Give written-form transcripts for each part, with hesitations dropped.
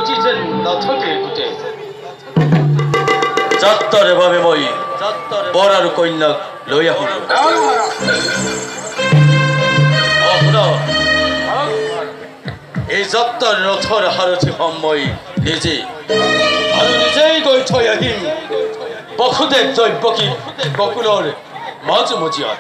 Season না থাকে গুটে যাত্রারে ভাবে মই বড়ার কন্যা লৈ আহিব এই যাত্রার রথর হারথি হম মই নিজে আর নিজেই গৈ থৈ আহিম বসুদেৱ দৈব্যকী বকুলৰ মাজ মজিয়াত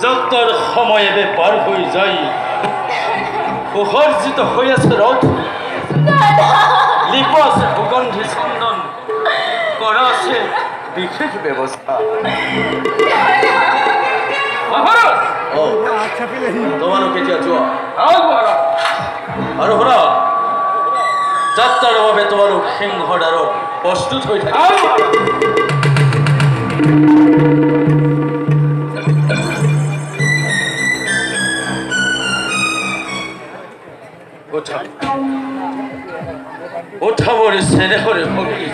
যাত্রার সময় এবে পার হয়ে যাই উহর্জিত হয়েছে রথ লিপাস ভূগন্ধি চন্দন করা আছে বিশেষ ব্যবস্থা তোমারও কেটে আছো আর হরা যাত্রার ভাবে তোমারও সিংহদার প্রস্তুত হয়ে থাকে ওঠা বলে সেনে করে ভক্তি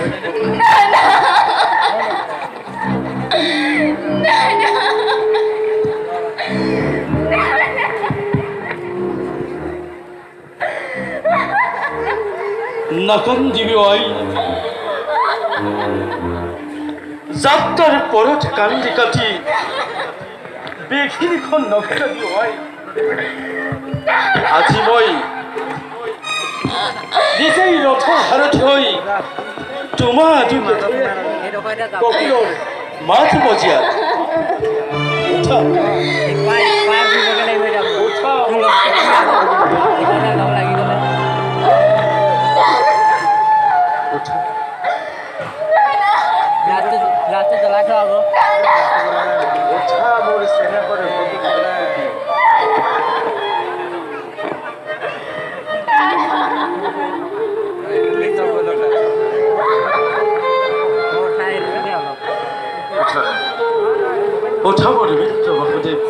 নকন দিবি ওই যাত্রার পরঠ কান্দি কাটি বেখিনিখন নখৰা দি ওই আজি মই নিজেই ৰথৰ হাৰথি হই তোমা বকুলৰ মাঝ মজিয়াত ওঠা বলে মিত্ৰ বাহুদেব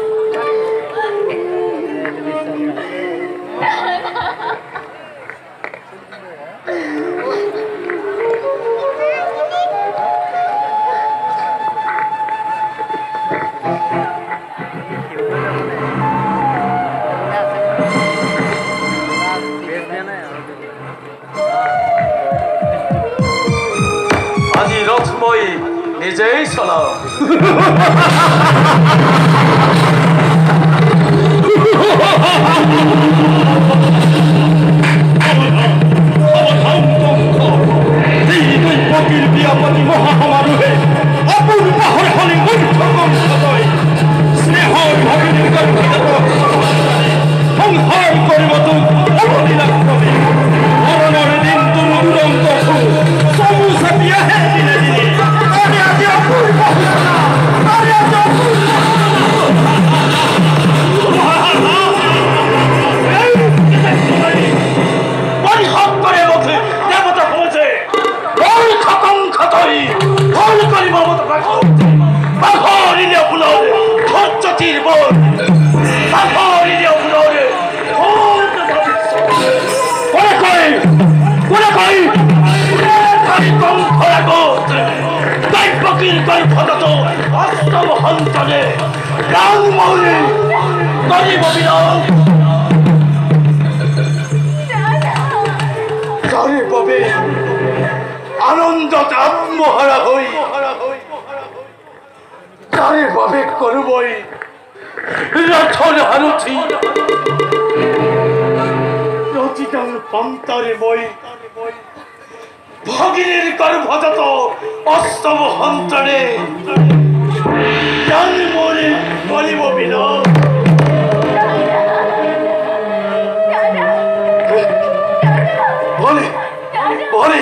আজি ৰথ মই নিজেই চলাও বিয়াপতি মহাসমাৰোহে অপূৰ্ব হৰহনি মূৰ্খগম সদয় স্নেহৰ ভগিনীৰ সংহাৰ কৰিব তোক অৱলীলাক্ৰমে মৰণৰ দিনটো দুৰন্ত চমু চাপি আহে দিনে দিনে আজি অপূৰ্ব আনন্দত আত্মহারা হই তারে বাবে করবই রথর হারুথি রচিতাল পান্তারে মই ভগিনীর গর্ভজাত অস্তম অন্তরে জন্মরে বলিব বিনোদ বলে বলে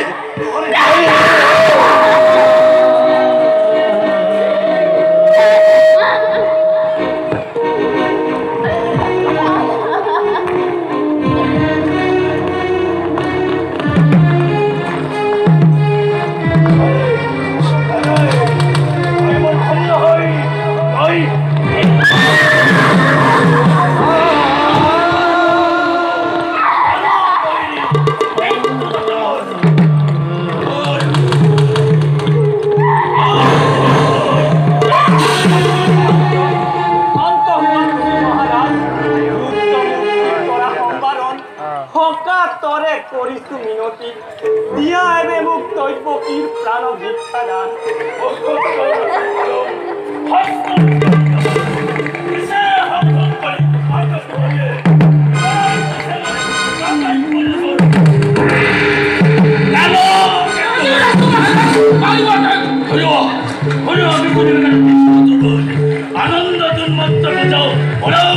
আনন্দ উন্মত্ত যাও ওরাও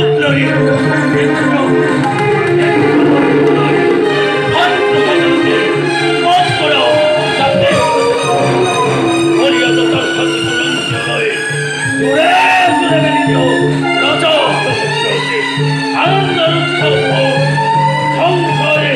আনন্দ উৎসব সংসারে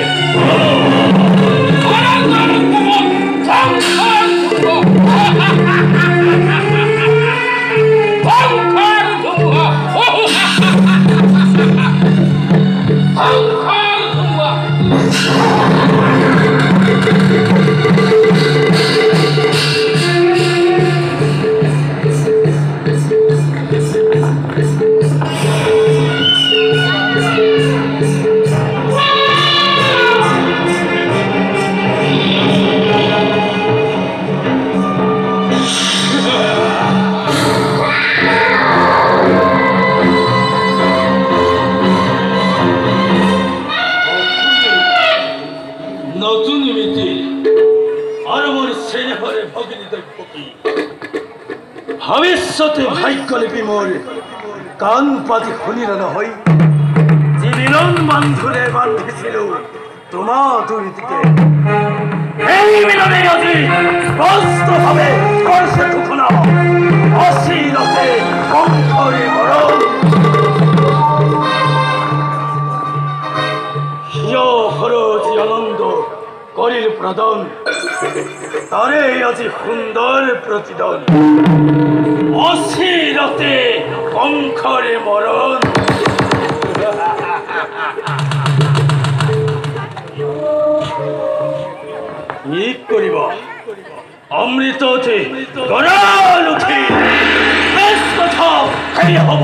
ভবিষ্যতে ভাগ্যলিপি মোর কান পাতি খুলিল নহয় যে মিলন বান্ধুরে বান্ধিছিল তোমা দুইদিকে এই মিলনে আজি স্পষ্ট ভাবে স্পর্শে ঠুকনা অশীলতে কণ্ঠরে মরণ হিয় হরজি আনন্দ করিল প্রদান তারে আজি সুন্দর প্রতিদান অশীলতে কঙ্খরে মরণ কি করিব অমৃত গড়াল উঠি বেশ কথা সেই হব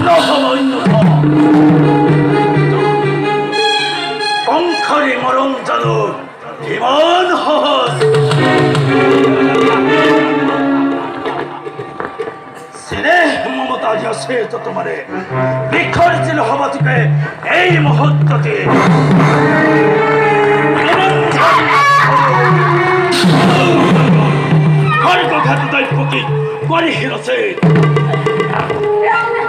নহব অন্যথা কঙ্খরে মরণ জানো জীবন সহজ স্নেহ মমতা আছে তো তোমারে বিখর্জিল হব থেকে এই মুহূর্ততে খড়গঘাত দৈপকি কৰি হিৰছে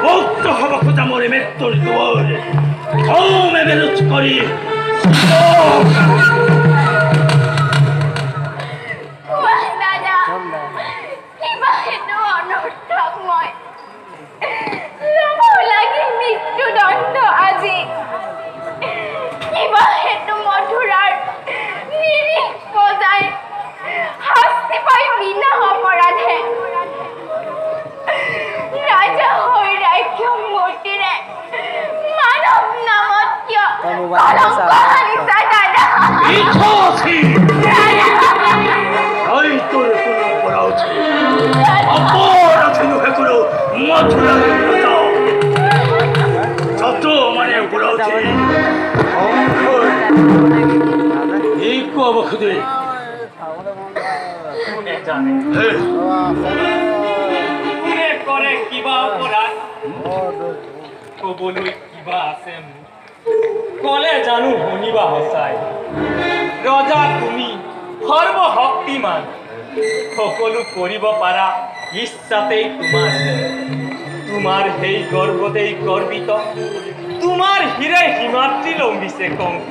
মুক্ত হব খোজা মরে মৃত্যুর দুয়ার কমে বেরোজ করি মৃত্যুদণ্ড আজি কিবা হেতু মধুরার নিরিখ বজায় শাস্তি পাই বিনা অপরাধে রাজা হৈ রাজ্য মূর্তিরে মানব নামত কিয় কলঙ্ক সানিছা দাদা এই তোর কোনো অপরাধ অপরাধ নুহে কোনো মধুরার যত মানে অপরাধ এই কব খুদে কৰে কিবা অপৰাধ কবলৈ কিবা আছে কলে জানো শুনিবা সঁচাই ৰজা তুমি সৰ্বশক্তিমান সকলো কৰিব পাৰা ইচ্ছাতেই তোমাৰ সেই গৰ্বতেই গৰ্বিত তোমাৰ হীৰাই হিমাদ্ৰী লম্বিছে কংস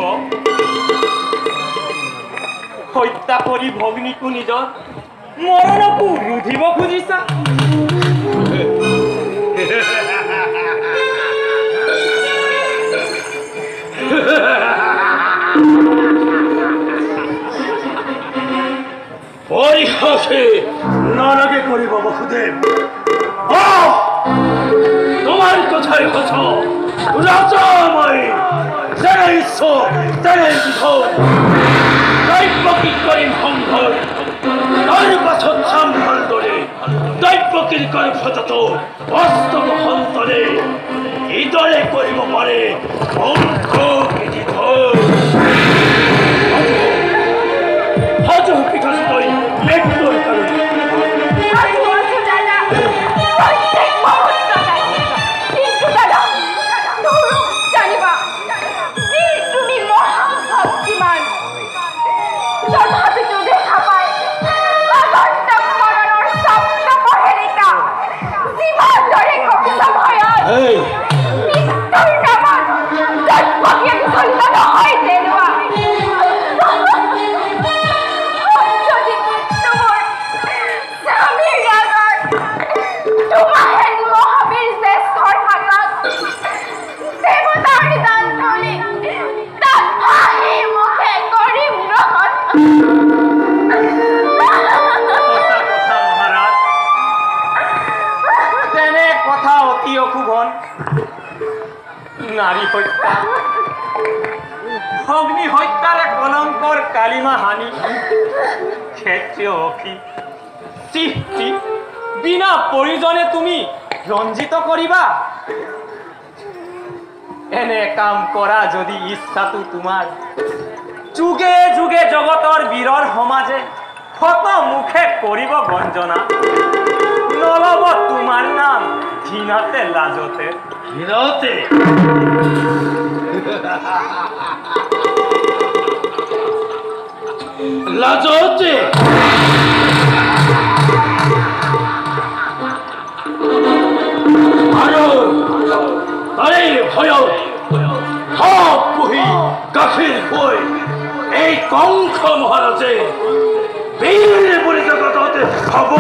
হত্যা কৰি ভগ্নীকো নিজৰ মৰণকো ৰুধিব খুজিছা পরিহাসে নালাগে করিব বসুদেব তোমার কথাই কথা রাজাময় যারা ঈশ্বর তারাই বিধর দৈব কি করিম সম্ভব তার পাছত সম্ভল ধরে দৈব কি করে ফতত বাস্তব সন্তরে এই দলে করিব পারে অঙ্ক বিধিধর হাজু পিঠা তৈ মৃত্যুর কারণে নারী হত্যা অগ্নি হত্যার কলঙ্কর কালিমা হানি ক্ষেত্রীয় অখি সৃষ্টি বিনা প্রয়োজনে তুমি রঞ্জিত করিবা এনে কাম করা যদি ইচ্ছাটো তোমার যুগে যুগে জগতৰ বীৰৰ সমাজে শত মুখে কৰিব গঞ্জনা নলব তোমাৰ নাম ঘৃণাতে লাজতে ঘৃণাতে লাজতে আৰু তাৰে ভয় সব পুহি গাখীৰ হৈ এই কংস মহাৰাজে বীৰ বুলি জগততে হব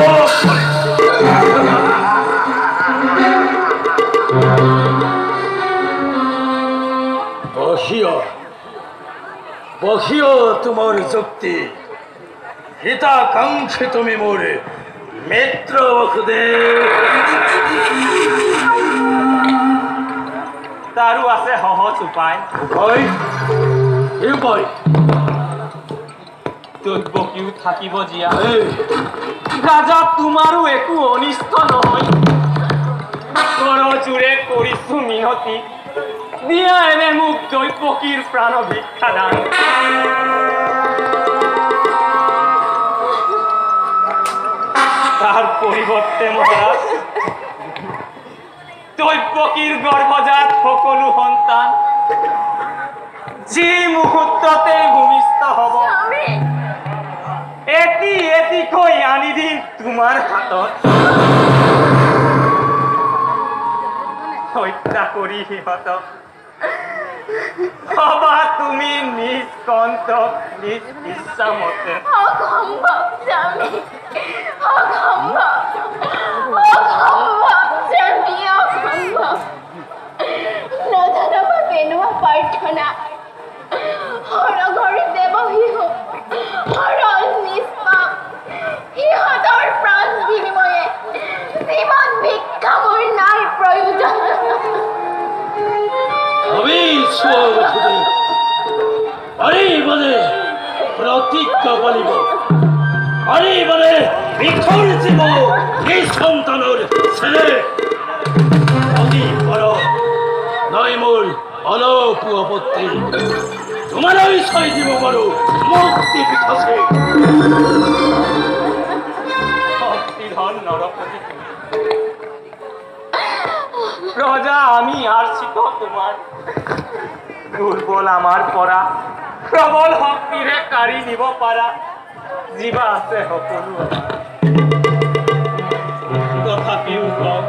বহিও তোমাৰ যুক্তি হিতাকাঙ্ক্ষী তুমি মোৰ মিত্ৰ বসুদেব তাৰো আছে সহজ উপায় উপায় উপায় দৈৱকীও থাকিব জীয়া ৰাজা তোমাৰো একো অনিষ্ট নহয় কৰজোৰে কৰিছো মিনতি দিয়া এনে মোক দৈৱকীৰ প্ৰাণ ভিক্ষা দান তাৰ পৰিৱৰ্তে মহাৰাজ দৈৱকীৰ গৰ্ভজাত সকলো সন্তান যি মুহূৰ্ততে ভূমিষ্ঠ হ'ব এটি এটিকৈ আনি দিম তোমাৰ হাতত হত্যা কৰি সিহঁতক হবা তুমি নিজ কণ্ঠক নিজ ইচ্ছামতে অসম্ভৱ স্বামী অসম্ভৱ অসম্ভৱ স্বামী অসম্ভৱ নধনবা পেনোৱা প্ৰাৰ্থনা হৰঘৰি দেৱ শিশু হৰণ নিষ্পাপ সিহঁতৰ প্ৰাণ বিনিময়ে জীৱন ভিক্ষা মোৰ নাই প্ৰয়োজন प्रतिज्ञा पालिब विखर जीव এই সন্তানের ছেলে অতি বড় নয় মোর অলপ আপত্তি তোমারই ছয় জীব বড় মুক্তি বিকাশে ভক্তিধন নরপতি প্রজা আমি আর্চিত তোমার দুর্বল আমার পরা প্রবল শক্তিরে কাঢ়ি নিব পারা জিবা আছে সকলো তথাপিও কওক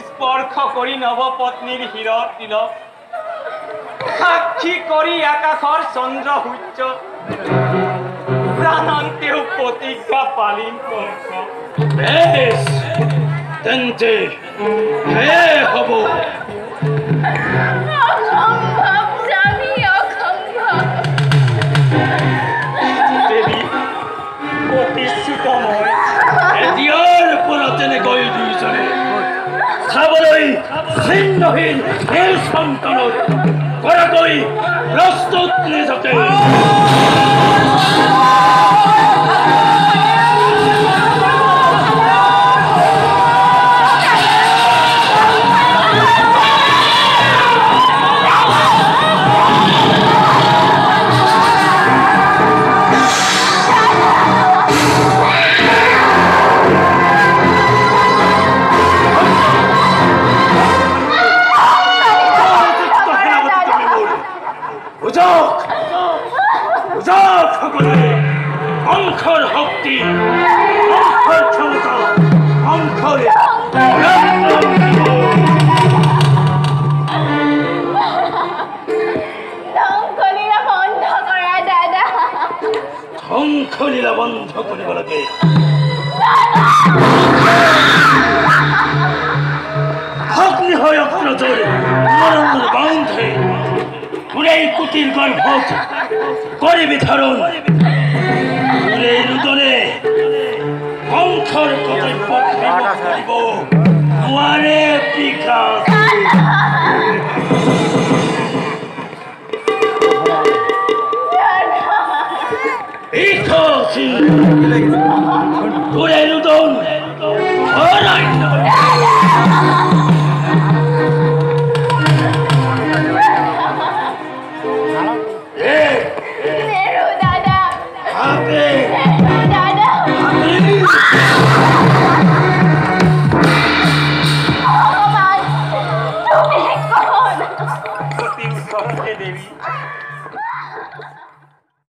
স্পৰ্শ কৰি নৱপত্নীৰ হীৰৰ তিলক সাক্ষী কৰি আকাশৰ চন্দ্ৰ সূৰ্য প্ৰাণন্তেও প্ৰতিজ্ঞা পালন কৰক বেশ তেন্তে হে হব অসম্ভৱ স্বামী অসম্ভৱ দেৱী প্ৰতিশ্ৰুত মই এতিয়াৰ পৰা তেনেকৈ দুইজনে চাবলৈ ছিন্নহীন এই সন্তানত কৰাকৈ প্ৰস্তুত নিজকে অংশৰ শক্তি অংশৰ ক্ষমতা অংশৰে ধ্বংসলীলা বন্ধ কৰা দাদা ধ্বংসলীলা বন্ধ কৰিব লাগে অগ্নি হৈ অগ্ৰজৰ মৰমৰ বান্ধে পুৰাই কুটিৰ গৰ্ভত কৰিবি ধাৰণ পুৰাই ৰুদনে বংশৰ কৰ্তব্য কৰিব নোৱাৰে বিকাশ পুৰাই ৰুদন অৰণ্য নেৰু দাদা Happy!